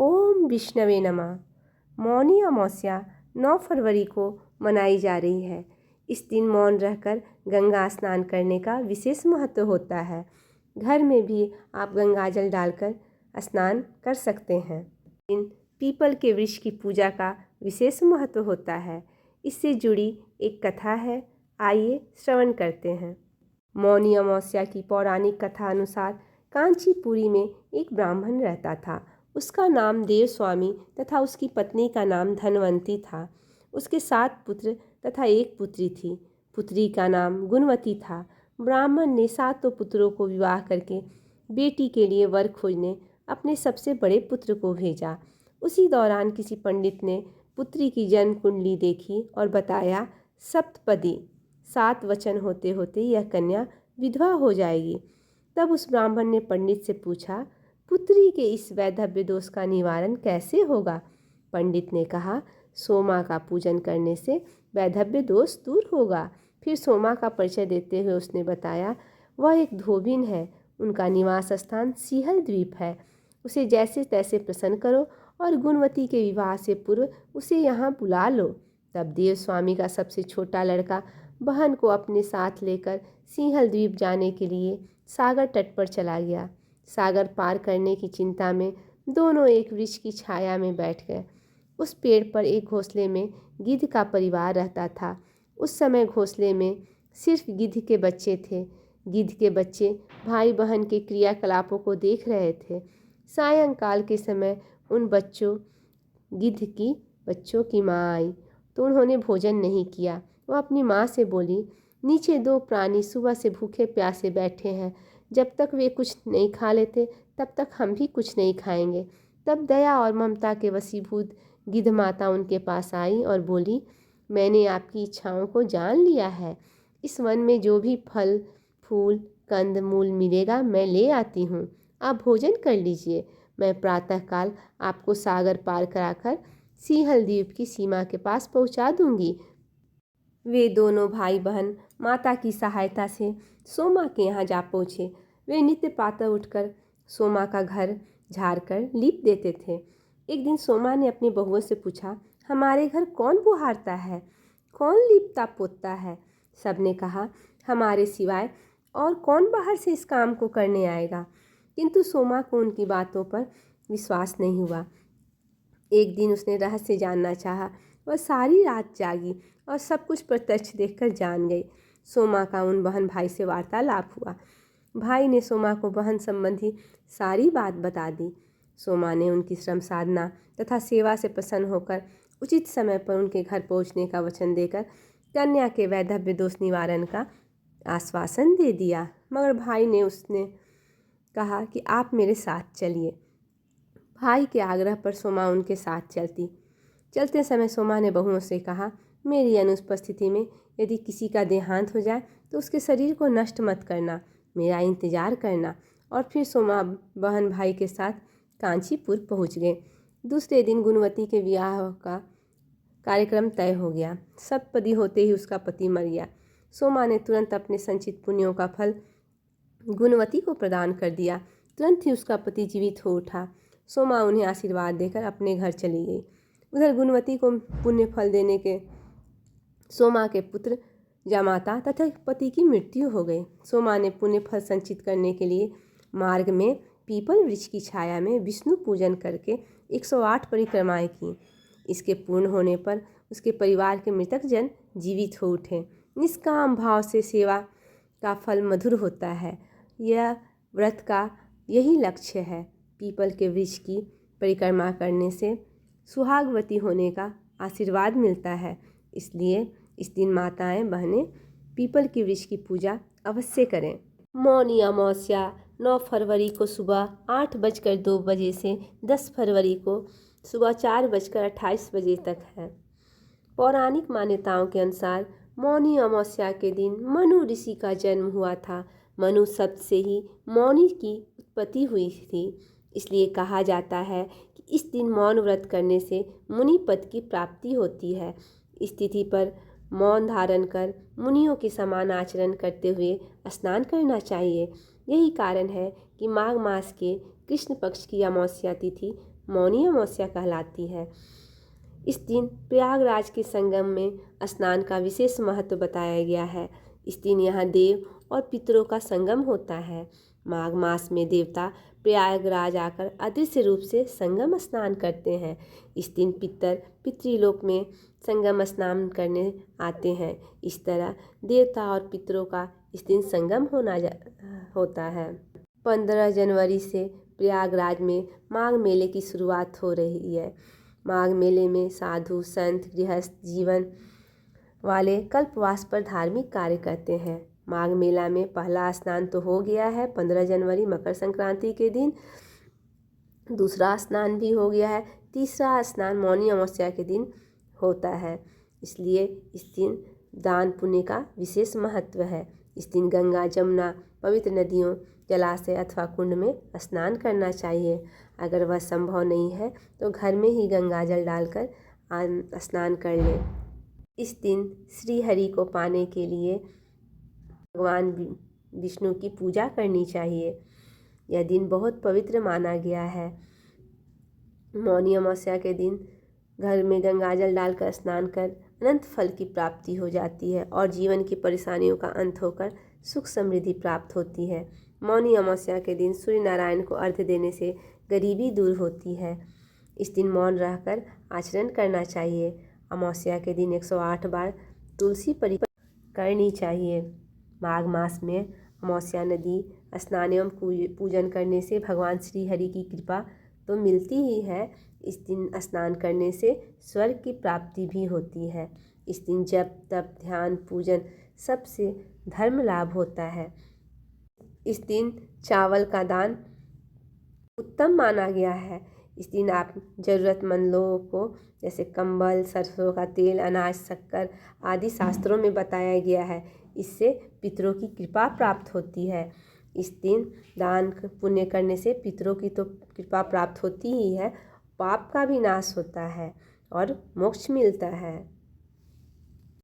ओम विष्णवे नमः। मौनी अमावस्या 9 फरवरी को मनाई जा रही है। इस दिन मौन रहकर गंगा स्नान करने का विशेष महत्व होता है। घर में भी आप गंगा जल डालकर स्नान कर सकते हैं। दिन पीपल के वृक्ष की पूजा का विशेष महत्व होता है। इससे जुड़ी एक कथा है, आइए श्रवण करते हैं। मौनी अमावस्या की पौराणिक कथा अनुसार कांचीपुरी में एक ब्राह्मण रहता था। उसका नाम देवस्वामी तथा उसकी पत्नी का नाम धनवंती था। उसके 7 पुत्र तथा एक पुत्री थी। पुत्री का नाम गुणवती था। ब्राह्मण ने 7 पुत्रों को विवाह करके बेटी के लिए वर खोजने अपने सबसे बड़े पुत्र को भेजा। उसी दौरान किसी पंडित ने पुत्री की जन्म कुंडली देखी और बताया, सप्तपदी 7 वचन होते होते यह कन्या विधवा हो जाएगी। तब उस ब्राह्मण ने पंडित से पूछा, पुत्री के इस वैधव्य दोष का निवारण कैसे होगा? पंडित ने कहा, सोमा का पूजन करने से वैधव्य दोष दूर होगा। फिर सोमा का परिचय देते हुए उसने बताया, वह एक धोबिन है। उनका निवास स्थान सिंहल द्वीप है। उसे जैसे तैसे प्रसन्न करो और गुणवती के विवाह से पूर्व उसे यहाँ बुला लो। तब देवस्वामी का सबसे छोटा लड़का बहन को अपने साथ लेकर सिंहल द्वीप जाने के लिए सागर तट पर चला गया। सागर पार करने की चिंता में दोनों एक वृक्ष की छाया में बैठ गए। उस पेड़ पर एक घोंसले में गिद्ध का परिवार रहता था। उस समय घोंसले में सिर्फ गिद्ध के बच्चे थे। गिद्ध के बच्चे भाई बहन के क्रियाकलापों को देख रहे थे। सायंकाल के समय उन गिद्ध की बच्चों की माँ आई तो उन्होंने भोजन नहीं किया। वह अपनी माँ से बोली, नीचे 2 प्राणी सुबह से भूखे प्यासे बैठे हैं। जब तक वे कुछ नहीं खा लेते तब तक हम भी कुछ नहीं खाएंगे। तब दया और ममता के वशीभूत गिद्ध माता उनके पास आई और बोली, मैंने आपकी इच्छाओं को जान लिया है। इस वन में जो भी फल फूल कंद मूल मिलेगा मैं ले आती हूँ। आप भोजन कर लीजिए। मैं प्रातःकाल आपको सागर पार कराकर सिंहल द्वीप की सीमा के पास पहुँचा दूंगी। वे दोनों भाई बहन माता की सहायता से सोमा के यहाँ जा पहुँचे। वे नित्य प्रातः उठकर सोमा का घर झाड़ कर लीप देते थे। एक दिन सोमा ने अपनी बहुओं से पूछा, हमारे घर कौन बुहारता है, कौन लीपता पोतता है? सबने कहा, हमारे सिवाय और कौन बाहर से इस काम को करने आएगा? किंतु सोमा को उनकी बातों पर विश्वास नहीं हुआ। एक दिन उसने रहस्य जानना चाहा। वह सारी रात जागी और सब कुछ प्रत्यक्ष देखकर जान गई। सोमा का उन बहन भाई से वार्तालाप हुआ। भाई ने सोमा को बहन संबंधी सारी बात बता दी। सोमा ने उनकी श्रम साधना तथा सेवा से प्रसन्न होकर उचित समय पर उनके घर पहुंचने का वचन देकर कन्या के वैधव्य दोष निवारण का आश्वासन दे दिया। मगर भाई ने उसने कहा कि आप मेरे साथ चलिए। भाई के आग्रह पर सोमा उनके साथ चलती। चलते समय सोमा ने बहुओं से कहा, मेरी अनुपस्थिति में यदि किसी का देहांत हो जाए तो उसके शरीर को नष्ट मत करना, मेरा इंतजार करना। और फिर सोमा बहन भाई के साथ कांचीपुर पहुंच गए। दूसरे दिन गुणवती के विवाह का कार्यक्रम तय हो गया। सप्तपदी होते ही उसका पति मर गया। सोमा ने तुरंत अपने संचित पुण्यों का फल गुणवती को प्रदान कर दिया। तुरंत ही उसका पति जीवित हो उठा। सोमा उन्हें आशीर्वाद देकर अपने घर चली गई। उधर गुणवती को पुण्य फल देने के सोमा के पुत्र जामाता तथा पति की मृत्यु हो गई। सोमा ने पुण्य फल संचित करने के लिए मार्ग में पीपल वृक्ष की छाया में विष्णु पूजन करके 108 परिक्रमाएं की। इसके पूर्ण होने पर उसके परिवार के मृतक जन जीवित हो उठे। निष्काम भाव से सेवा का फल मधुर होता है। यह व्रत का यही लक्ष्य है। पीपल के वृक्ष की परिक्रमा करने से सुहागवती होने का आशीर्वाद मिलता है। इसलिए इस दिन माताएं बहनें पीपल के वृक्ष की पूजा अवश्य करें। मौनी अमावस्या 9 फरवरी को सुबह 8:02 से 10 फरवरी को सुबह 4:28 बजे तक है। पौराणिक मान्यताओं के अनुसार मौनी अमावस्या के दिन मनु ऋषि का जन्म हुआ था। मनु शब्द से ही मौनी की उत्पत्ति हुई थी। इसलिए कहा जाता है कि इस दिन मौन व्रत करने से मुनि पद की प्राप्ति होती है। इस तिथि पर मौन धारण कर मुनियों के समान आचरण करते हुए स्नान करना चाहिए। यही कारण है कि माघ मास के कृष्ण पक्ष की अमावस्या तिथि मौनी अमावस्या कहलाती है। इस दिन प्रयागराज के संगम में स्नान का विशेष महत्व बताया गया है। इस दिन यहाँ देव और पितरों का संगम होता है। माघ मास में देवता प्रयागराज आकर अदृश्य रूप से संगम स्नान करते हैं। इस दिन पितृलोक में संगम स्नान करने आते हैं। इस तरह देवता और पितरों का इस दिन संगम होता है। 15 जनवरी से प्रयागराज में माघ मेले की शुरुआत हो रही है। माघ मेले में साधु संत गृहस्थ जीवन वाले कल्पवास पर धार्मिक कार्य करते हैं। माघ मेला में पहला स्नान तो हो गया है 15 जनवरी मकर संक्रांति के दिन। दूसरा स्नान भी हो गया है। तीसरा स्नान मौनी अमावस्या के दिन होता है। इसलिए इस दिन दान पुण्य का विशेष महत्व है। इस दिन गंगा जमुना पवित्र नदियों जलाशय अथवा कुंड में स्नान करना चाहिए। अगर वह संभव नहीं है तो घर में ही गंगा जल डालकर स्नान कर लें। इस दिन श्री हरि को पाने के लिए भगवान विष्णु की पूजा करनी चाहिए। यह दिन बहुत पवित्र माना गया है। मौनी अमावस्या के दिन घर में गंगा जल डालकर स्नान कर अनंत फल की प्राप्ति हो जाती है और जीवन की परेशानियों का अंत होकर सुख समृद्धि प्राप्त होती है। मौनी अमावस्या के दिन सूर्य नारायण को अर्घ्य देने से गरीबी दूर होती है। इस दिन मौन रहकर आचरण करना चाहिए। अमावस्या के दिन 108 बार तुलसी परिक्रमा करनी चाहिए। माघ मास में अमावस्या नदी स्नान एवं पूजन करने से भगवान श्री हरि की कृपा तो मिलती ही है। इस दिन स्नान करने से स्वर्ग की प्राप्ति भी होती है। इस दिन जप तप ध्यान पूजन सबसे धर्म लाभ होता है। इस दिन चावल का दान उत्तम माना गया है। इस दिन आप ज़रूरतमंद लोगों को जैसे कंबल सरसों का तेल अनाज शक्कर आदि शास्त्रों में बताया गया है। इससे पितरों की कृपा प्राप्त होती है। इस दिन दान पुण्य करने से पितरों की तो कृपा प्राप्त होती ही है, पाप का भी नाश होता है और मोक्ष मिलता है।